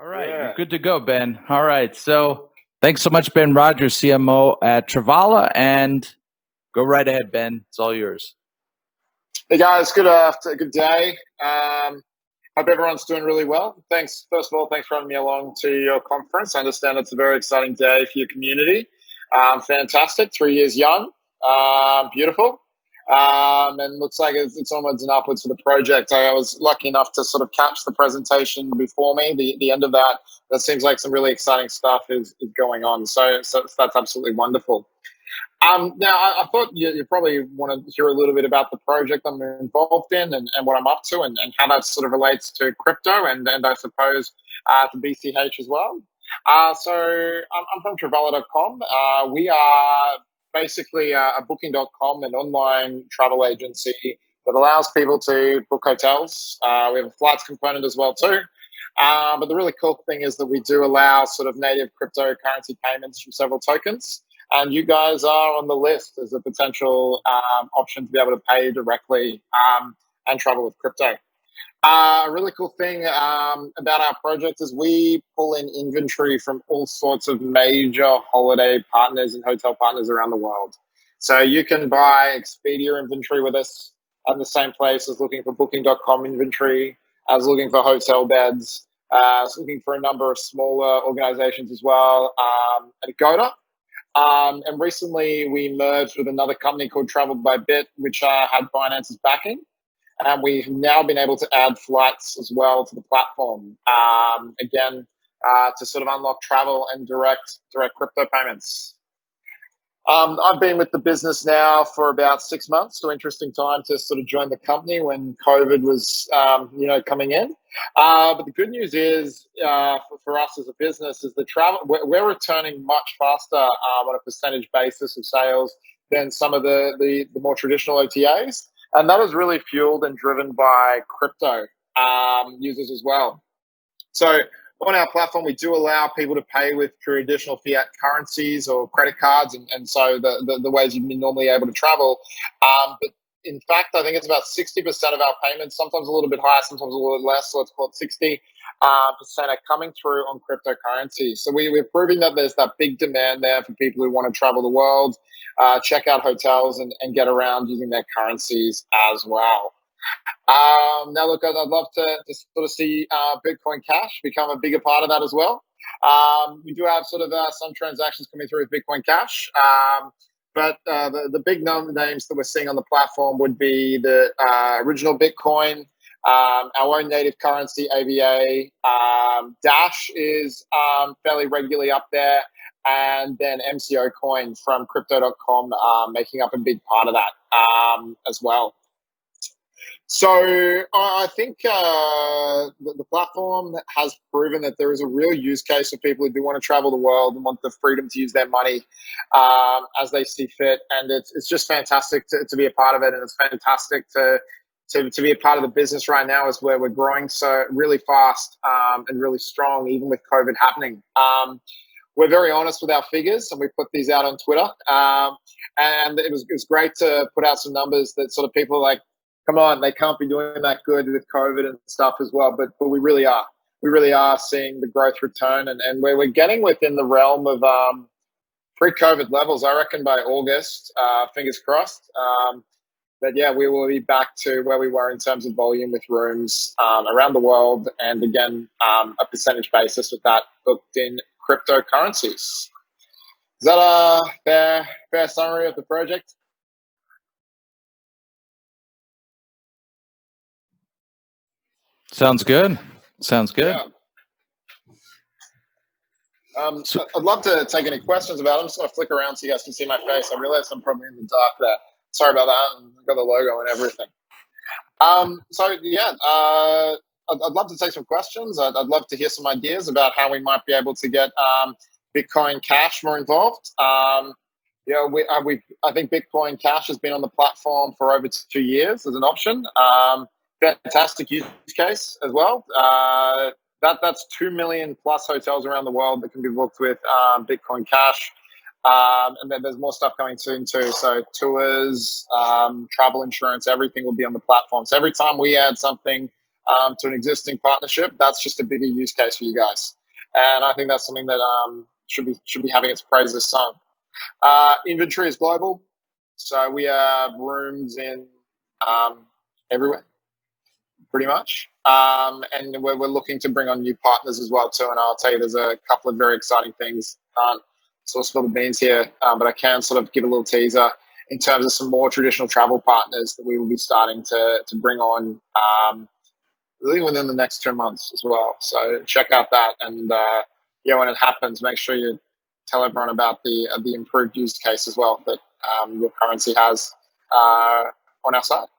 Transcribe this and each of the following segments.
All right, you're Yeah. good to go, Ben. All right, so thanks so much, Ben Rogers, CMO at Travala, and go right ahead, Ben. It's all yours. Hey guys, good day. Hope everyone's doing really well. Thanks. First of all, thanks for having me along to your conference. I understand it's a very exciting day for your community. Fantastic. 3 years young. Beautiful. And looks like it's onwards and upwards for the project. I was lucky enough to sort of catch the presentation before me. The end of that. That seems like some really exciting stuff is going on. So that's absolutely wonderful. Now, I thought you probably want to hear a little bit about the project I'm involved in and what I'm up to and how that sort of relates to crypto and I suppose to BCH as well. I'm from Travala.com. We are basically a Booking.com, an online travel agency that allows people to book hotels. We have a flights component as well too. But the really cool thing is that we do allow sort of native cryptocurrency payments from several tokens. And you guys are on the list as a potential option to be able to pay directly and travel with crypto. A really cool thing about our project is we pull in inventory from all sorts of major holiday partners and hotel partners around the world. So you can buy Expedia inventory with us at the same place as looking for Booking.com inventory, as looking for hotel beds, as looking for a number of smaller organizations as well at Agoda. And recently we merged with another company called Travel by Bit, which had Binance's backing. And we've now been able to add flights as well to the platform, again, to sort of unlock travel and direct crypto payments. I've been with the business now for about 6 months, so interesting time to sort of join the company when COVID was, coming in. But the good news is for us as a business is the travel, we're returning much faster on a percentage basis of sales than some of the more traditional OTAs. And that is really fueled and driven by crypto users as well. So on our platform, we do allow people to pay with traditional fiat currencies or credit cards, and so the ways you'd be normally able to travel. But in fact, I think it's about 60% of our payments, sometimes a little bit higher, sometimes a little less. So let's call it 60% are coming through on cryptocurrencies. So we're proving that there's that big demand there for people who want to travel the world, check out hotels, and get around using their currencies as well. Now, look, I'd love to sort of see Bitcoin Cash become a bigger part of that as well. We do have sort of some transactions coming through with Bitcoin Cash, but the big names that we're seeing on the platform would be the original Bitcoin, our own native currency, AVA. Dash is fairly regularly up there, and then MCO Coin from Crypto.com making up a big part of that as well. So I think the platform has proven that there is a real use case for people who do want to travel the world and want the freedom to use their money as they see fit. And it's just fantastic to be a part of it. And it's fantastic to be a part of the business right now is where we're growing so really fast and really strong, even with COVID happening. We're very honest with our figures, and we put these out on Twitter. And it was great to put out some numbers that sort of people are like, come on, they can't be doing that good with COVID and stuff as well. But we really are. We really are seeing the growth return, and we're getting within the realm of pre-COVID levels. I reckon by August, fingers crossed. But yeah, we will be back to where we were in terms of volume with rooms around the world, and again, a percentage basis with that booked in cryptocurrencies. Is that a fair summary of the project? Sounds good. Sounds good. Yeah. I'd love to take any questions about them. So I flick around so you guys can see my face. I realize I'm probably in the dark there. Sorry about that. I've got the logo and everything. I'd love to take some questions. I'd love to hear some ideas about how we might be able to get Bitcoin Cash more involved. I think Bitcoin Cash has been on the platform for over 2 years as an option. Fantastic use case as well. That's 2 million plus hotels around the world that can be booked with Bitcoin Cash. And then there's more stuff coming soon too. So tours, travel insurance, everything will be on the platform. So every time we add something to an existing partnership, that's just a bigger use case for you guys. And I think that's something that should be having its praises sung. Inventory is global, so we have rooms in everywhere, pretty much. And we're looking to bring on new partners as well too. And I'll tell you, there's a couple of very exciting things. Sort of spill the beans here, but I can sort of give a little teaser in terms of some more traditional travel partners that we will be starting to bring on really within the next 2 months as well. So check out that, and yeah, when it happens, make sure you tell everyone about the improved use case as well that your currency has on our side.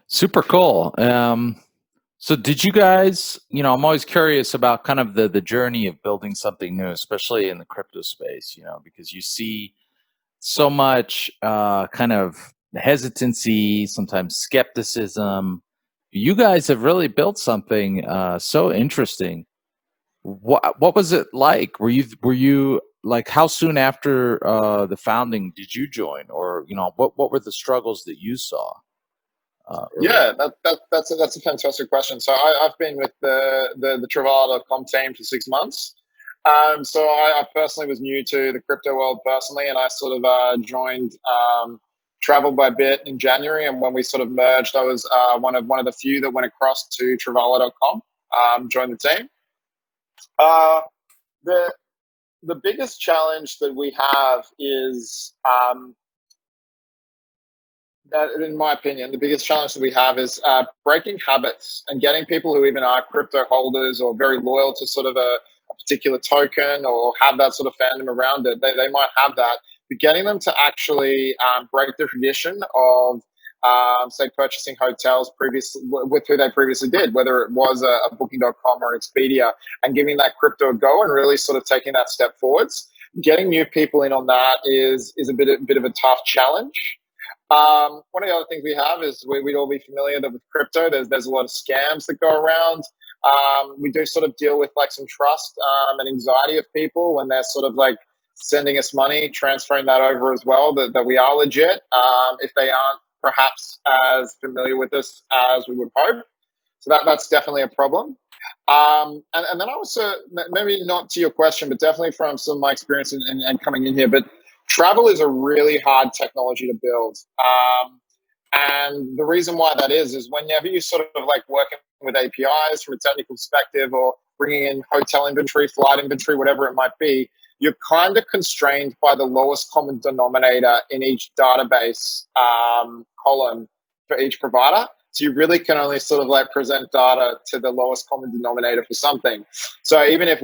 Super cool. So did you guys, I'm always curious about kind of the journey of building something new, especially in the crypto space, because you see so much kind of hesitancy, sometimes skepticism. You guys have really built something so interesting. What was it like? Were you like, how soon after the founding did you join, or what were the struggles that you saw? Yeah, that's a fantastic question. So I've been with the Travala.com team for 6 months. So I personally was new to the crypto world personally, and I sort of joined Travel by Bit in January. And when we sort of merged, I was one of the few that went across to Travala.com, joined the team. The biggest challenge that we have is in my opinion, the biggest challenge that we have is breaking habits and getting people who even are crypto holders or very loyal to sort of a particular token or have that sort of fandom around it. They might have that, but getting them to actually break the tradition of, say, purchasing hotels with who they previously did, whether it was a Booking.com or an Expedia, and giving that crypto a go and really sort of taking that step forwards. Getting new people in on that is a bit of a tough challenge. One of the other things we have is we'd all be familiar that with crypto, there's a lot of scams that go around. We do sort of deal with like some trust and anxiety of people when they're sort of like sending us money, transferring that over as well, that we are legit, if they aren't perhaps as familiar with us as we would hope. So that's definitely a problem. And then also, maybe not to your question, but definitely from some of my experience and coming in here, but travel is a really hard technology to build. And the reason why that is whenever you sort of like working with APIs from a technical perspective or bringing in hotel inventory, flight inventory, whatever it might be, you're kind of constrained by the lowest common denominator in each database column for each provider. So you really can only sort of like present data to the lowest common denominator for something. So even if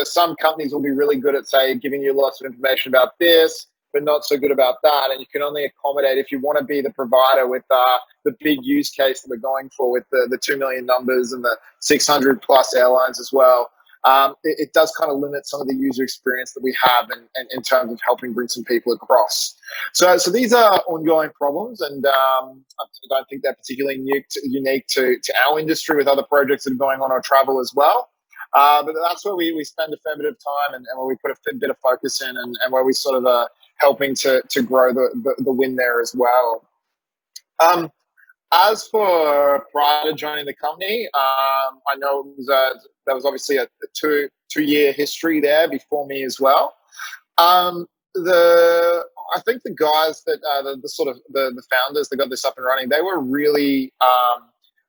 some companies will be really good at, say, giving you lots of information about this, but not so good about that. And you can only accommodate if you want to be the provider with the big use case that we're going for with the 2 million numbers and the 600 plus airlines as well. It does kind of limit some of the user experience that we have in terms of helping bring some people across. So these are ongoing problems, and I don't think they're particularly unique to our industry with other projects that are going on our travel as well. But that's where we spend a fair bit of time and where we put a bit of focus in and where we sort of are helping to grow the win there as well. As for prior to joining the company, I know there was obviously a two-year history there before me as well. I think the guys that the founders that got this up and running, they were really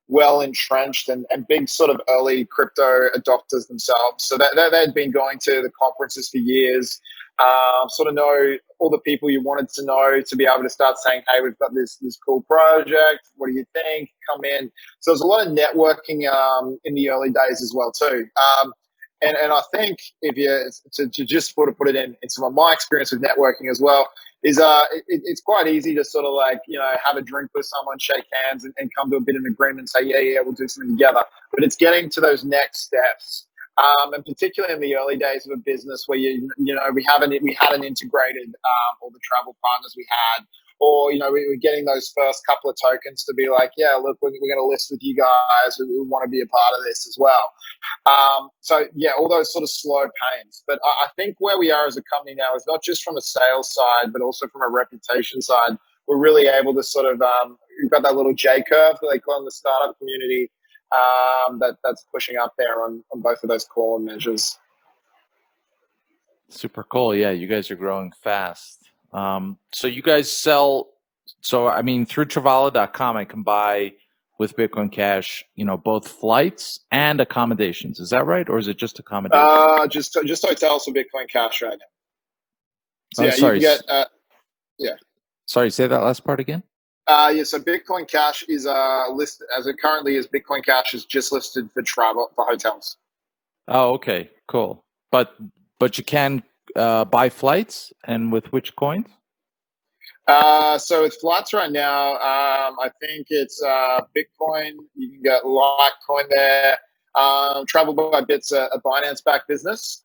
well entrenched and big sort of early crypto adopters themselves. So they'd been going to the conferences for years. Sort of know all the people you wanted to know to be able to start saying, hey, we've got this cool project. What do you think? Come in. So there's a lot of networking in the early days as well too. And I think if you to just sort of put it in some of my experience with networking as well, is it's quite easy to sort of like, have a drink with someone, shake hands and come to a bit of an agreement, say, yeah, we'll do something together. But it's getting to those next steps. And particularly in the early days of a business where we had an integrated all the travel partners we had, or we were getting those first couple of tokens to be like, yeah, look, we're going to list with you guys. We want to be a part of this as well. So yeah, all those sort of slow pains. But I think where we are as a company now is not just from a sales side, but also from a reputation side. We're really able to sort of you've got that little J curve that they call in the startup community, that's pushing up there on both of those core measures. Super cool. Yeah, you guys are growing fast. So you guys sell. So I mean, through Travala.com, I can buy with Bitcoin Cash, both flights and accommodations. Is that right, or is it just accommodations? Just hotels for Bitcoin Cash right now. So yeah, you Sorry. can get yeah. Sorry, say that last part again. Yeah, so Bitcoin Cash is listed as it currently is. Bitcoin Cash is just listed for travel for hotels. Oh, okay, cool. But you can buy flights, and with which coins? So with flights right now, I think it's Bitcoin. You can get Litecoin there. Travel by Bit's a Binance-backed business.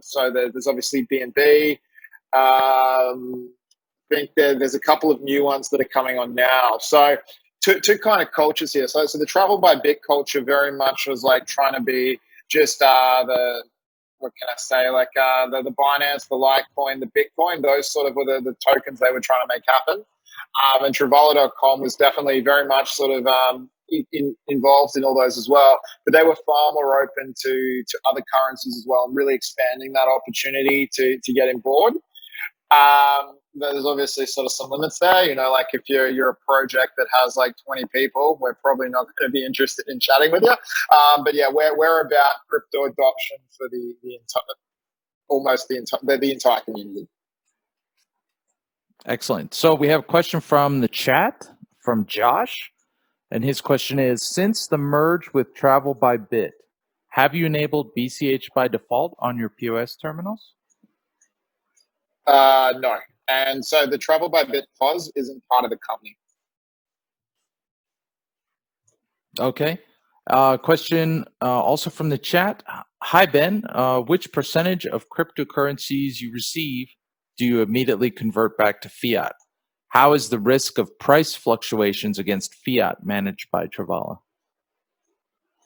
So there's obviously BNB. I think there's a couple of new ones that are coming on now. So two kind of cultures here. So the Travel by Bit culture very much was like trying to be just the what can I say, like the Binance, the Litecoin, the Bitcoin, those sort of were the tokens they were trying to make happen. And Travala.com was definitely very much sort of involved in all those as well. But they were far more open to other currencies as well, and really expanding that opportunity to get on board. There's obviously sort of some limits there, like if you're a project that has like 20 people, we're probably not going to be interested in chatting with you. But yeah, we're about crypto adoption for the entire community. Excellent. So we have a question from the chat from Josh, and his question is: since the merge with Travel by Bit, have you enabled BCH by default on your POS terminals? No. And so the Travel by Bit POS isn't part of the company. Okay. Question also from the chat. Hi, Ben. Which percentage of cryptocurrencies you receive do you immediately convert back to fiat? How is the risk of price fluctuations against fiat managed by Travala?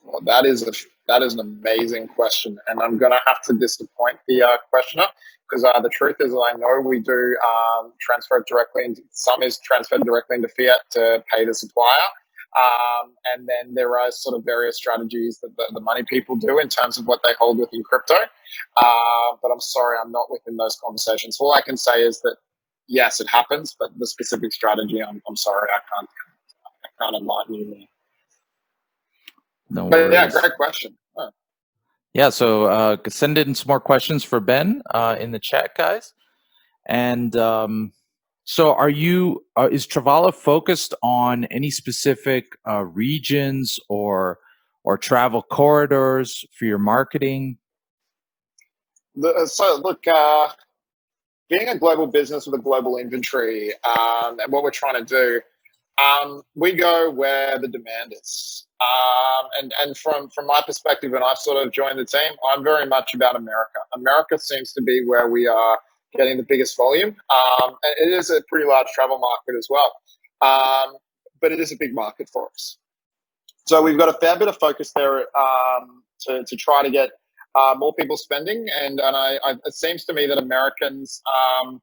Well, that is an amazing question, and I'm going to have to disappoint the questioner, because the truth is, I know we do transfer directly into some is transferred directly into fiat to pay the supplier, and then there are sort of various strategies that the money people do in terms of what they hold within crypto. But I'm sorry, I'm not within those conversations. All I can say is that yes, it happens, but the specific strategy, I'm sorry, I can't enlighten you there. No But worries. yeah, great question. Oh. Yeah, so send in some more questions for Ben in the chat, guys. And so is Travala focused on any specific regions or travel corridors for your marketing? So look, being a global business with a global inventory, and what we're trying to do, we go where the demand is. And from my perspective, when I've sort of joined the team, I'm very much about America. America seems to be where we are getting the biggest volume. And it is a pretty large travel market as well. But it is a big market for us. So we've got a fair bit of focus there to try to get more people spending. And it seems to me that Americans are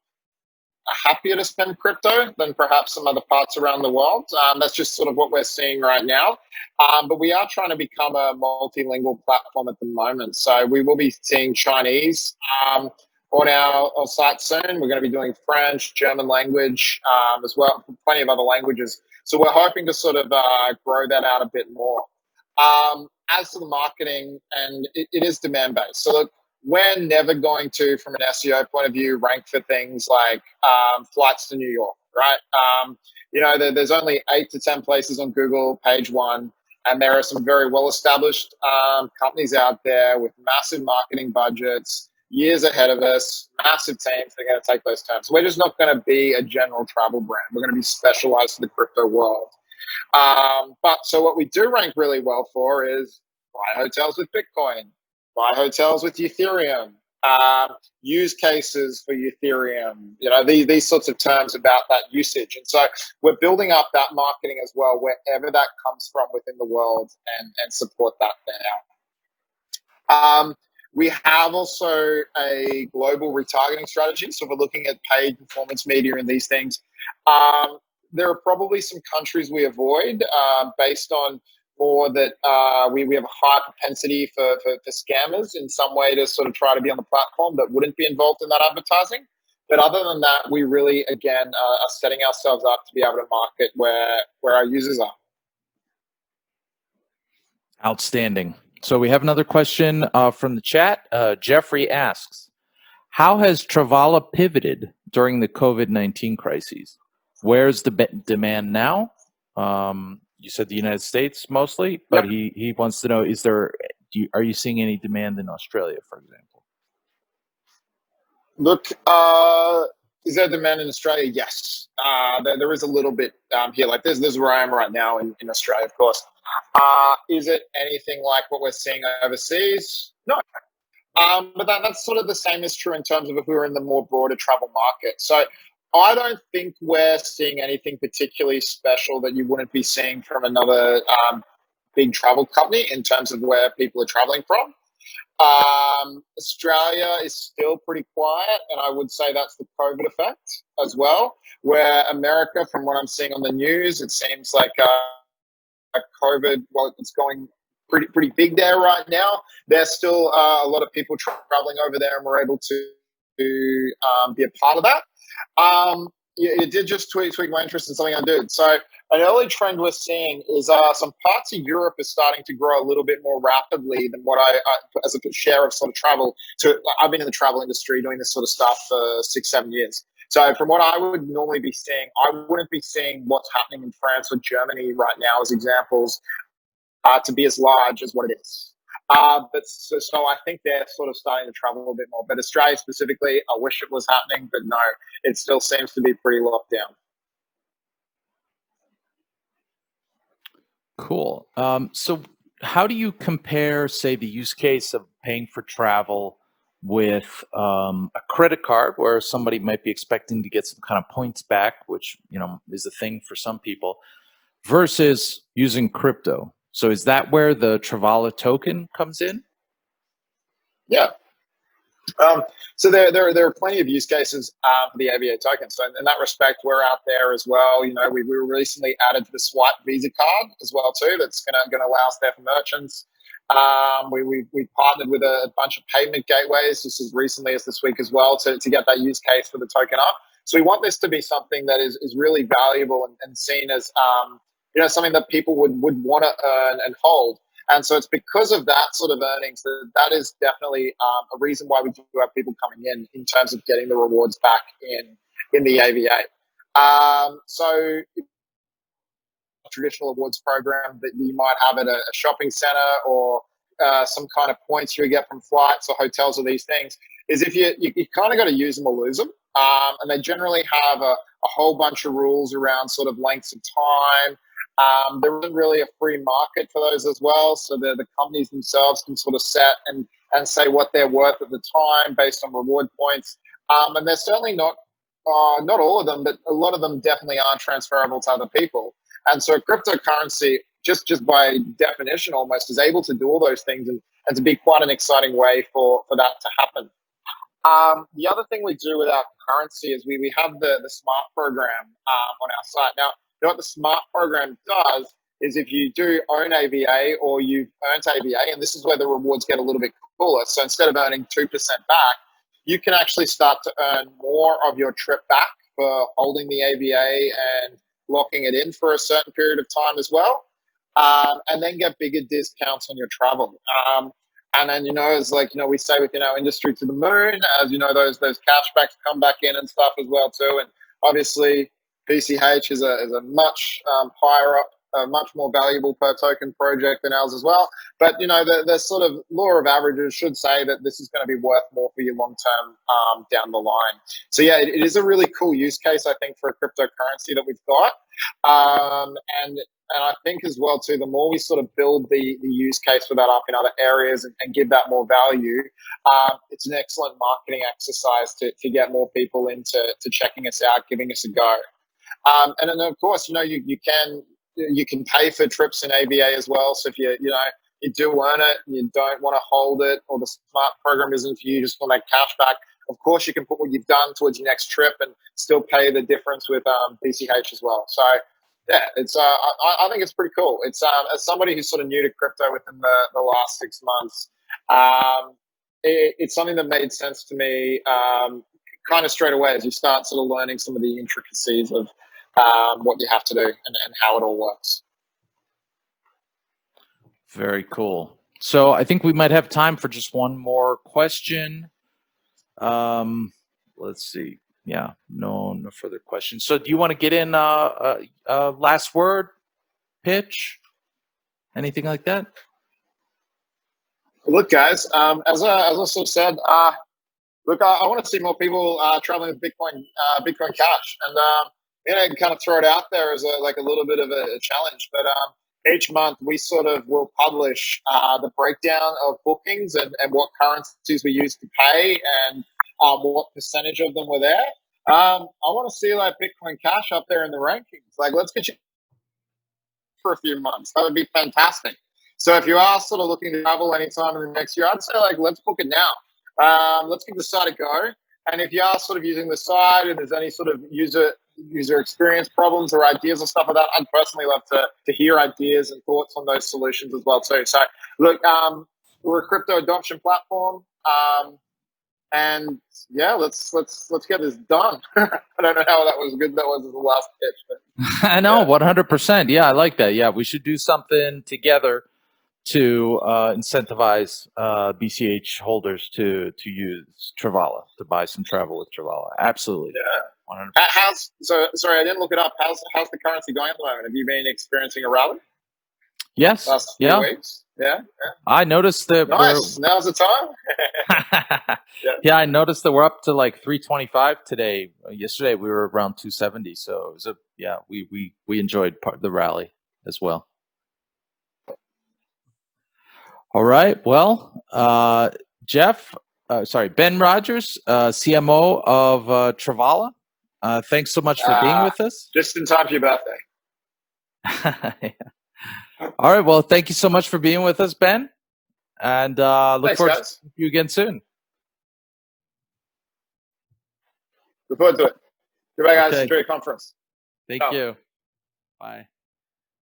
happier to spend crypto than perhaps some other parts around the world. That's just sort of what we're seeing right now. But we are trying to become a multilingual platform at the moment. So we will be seeing Chinese on our site soon. We're going to be doing French, German language as well, plenty of other languages. So we're hoping to sort of grow that out a bit more. As to the marketing, and it is demand-based. So look, we're never going to, from an SEO point of view, rank for things like flights to New York, right? There's only 8 to 10 places on Google, page one, and there are some very well-established companies out there with massive marketing budgets, years ahead of us, massive teams that are going to take those terms. So we're just not going to be a general travel brand. We're going to be specialized for the crypto world. But so what we do rank really well for is buy hotels with Bitcoin, buy hotels with Ethereum, use cases for Ethereum, these sorts of terms about that usage. And so we're building up that marketing as well, wherever that comes from within the world, and support that there. We have also a global retargeting strategy. So we're looking at paid performance media and these things. there are probably some countries we avoid based on more that we have a high propensity for scammers in some way to sort of try to be on the platform that wouldn't be involved in that advertising. But other than that, we really, again, are setting ourselves up to be able to market where our users are. Outstanding. So we have another question from the chat. Jeffrey asks, how has Travala pivoted during the COVID-19 crises? Where's the demand now? You said the United States mostly, but Yep. he wants to know, are you seeing any demand in Australia, for example? Look, is there demand in Australia? Yes. There is a little bit here. Like this is where I am right now in Australia, of course. Is it anything like what we're seeing overseas? No. But that's sort of the same is true in terms of if we were in the more broader travel market. So I don't think we're seeing anything particularly special that you wouldn't be seeing from another big travel company in terms of where people are traveling from. Australia is still pretty quiet, and I would say that's the COVID effect as well. Where America, from what I'm seeing on the news, it seems like COVID, well, it's going pretty big there right now. There's still a lot of people traveling over there, and we're able to be a part of that. It did just tweak my interest in something I did. So an early trend we're seeing is some parts of Europe is starting to grow a little bit more rapidly than what I as a share of sort of travel. So I've been in the travel industry doing this sort of stuff for 6-7 years. So from what I would normally be seeing, I wouldn't be seeing what's happening in France or Germany right now as examples to be as large as what it is. But so I think they're sort of starting to travel a little bit more. But Australia specifically, I wish it was happening, but no, it still seems to be pretty locked down. Cool. So how do you compare, say, the use case of paying for travel with a credit card where somebody might be expecting to get some kind of points back, which, is a thing for some people, versus using crypto? So is that where the Travala token comes in? Yeah. So there are plenty of use cases for the AVA token. So in that respect, we're out there as well. We were recently added to the Swipe Visa card as well too. That's gonna allow us there for merchants. We partnered with a bunch of payment gateways just as recently as this week as well to get that use case for the token up. So we want this to be something that is really valuable and seen as something that people would want to earn and hold. And so it's because of that sort of earnings that is definitely a reason why we do have people coming in terms of getting the rewards back in the AVA. So traditional awards program that you might have at a shopping center or some kind of points you get from flights or hotels or these things is if you kind of got to use them or lose them. And they generally have a whole bunch of rules around sort of lengths of time. There isn't really a free market for those as well. So the companies themselves can sort of set and say what they're worth at the time based on reward points. And they're certainly not all of them, but a lot of them definitely aren't transferable to other people. And so cryptocurrency, just by definition almost, is able to do all those things and to be quite an exciting way for that to happen. The other thing we do with our currency is we have the SMART program on our site. Now, what the SMART program does is if you do own AVA or you've earned AVA, and this is where the rewards get a little bit cooler. So instead of earning 2% back, you can actually start to earn more of your trip back for holding the AVA and locking it in for a certain period of time as well, and then get bigger discounts on your travel. And then, it's like, we say with, industry to the moon, as those cashbacks come back in and stuff as well too. And obviously PCH is a much higher up, a much more valuable per token project than ours as well. But, the sort of law of averages should say that this is going to be worth more for you long term down the line. So yeah, it is a really cool use case, I think, for a cryptocurrency that we've got. And I think as well too, the more we sort of build the use case for that up in other areas and give that more value, it's an excellent marketing exercise to get more people into checking us out, giving us a go. And then of course, you can pay for trips in AVA as well. So if you do earn it, and you don't want to hold it, or the SMART program isn't for you, just want that cash back, of course you can put what you've done towards your next trip and still pay the difference with BCH as well. So yeah, it's I think it's pretty cool. It's as somebody who's sort of new to crypto within the last 6 months, it's something that made sense to me kind of straight away as you start sort of learning some of the intricacies of what you have to do and how it all works. Very cool. So I think we might have time for just one more question. Let's see. Yeah, no further questions. So do you want to get in last word, pitch, anything like that? Look, guys, as I sort of said, look, I want to see more people traveling with Bitcoin Cash, and kind of throw it out there as a little bit of a challenge. But each month we sort of will publish the breakdown of bookings and what currencies we used to pay and what percentage of them were there. I want to see like Bitcoin Cash up there in the rankings. Like, let's get you for a few months. That would be fantastic. So if you are sort of looking to travel anytime in the next year, I'd say like let's book it now. Let's give the site a go. And if you are sort of using the site and there's any sort of user experience problems or ideas and stuff like that, I'd personally love to hear ideas and thoughts on those solutions as well too. So look, we're a crypto adoption platform. And yeah, let's get this done. I don't know how that was good. That was the last pitch, but I know, 100%. Yeah, I like that. Yeah, we should do something together to incentivize BCH holders to use Travala, to buy some travel with Travala. Absolutely. Yeah. 100%. Sorry, I didn't look it up. How's the currency going at the moment? Have you been experiencing a rally? Yes. Last few weeks? Yeah. I noticed that. Nice. Now's the time. Yeah, I noticed that we're up to like 325 today. Yesterday we were around 270. So it was we enjoyed part of the rally as well. All right. Well, Ben Rogers, CMO of Travala. Thanks so much for being with us. Just in time for your birthday. Yeah. All right. Well, thank you so much for being with us, Ben. And look forward to seeing you again soon. Look forward to it. Goodbye, guys. Enjoy your conference. Thank you. Bye.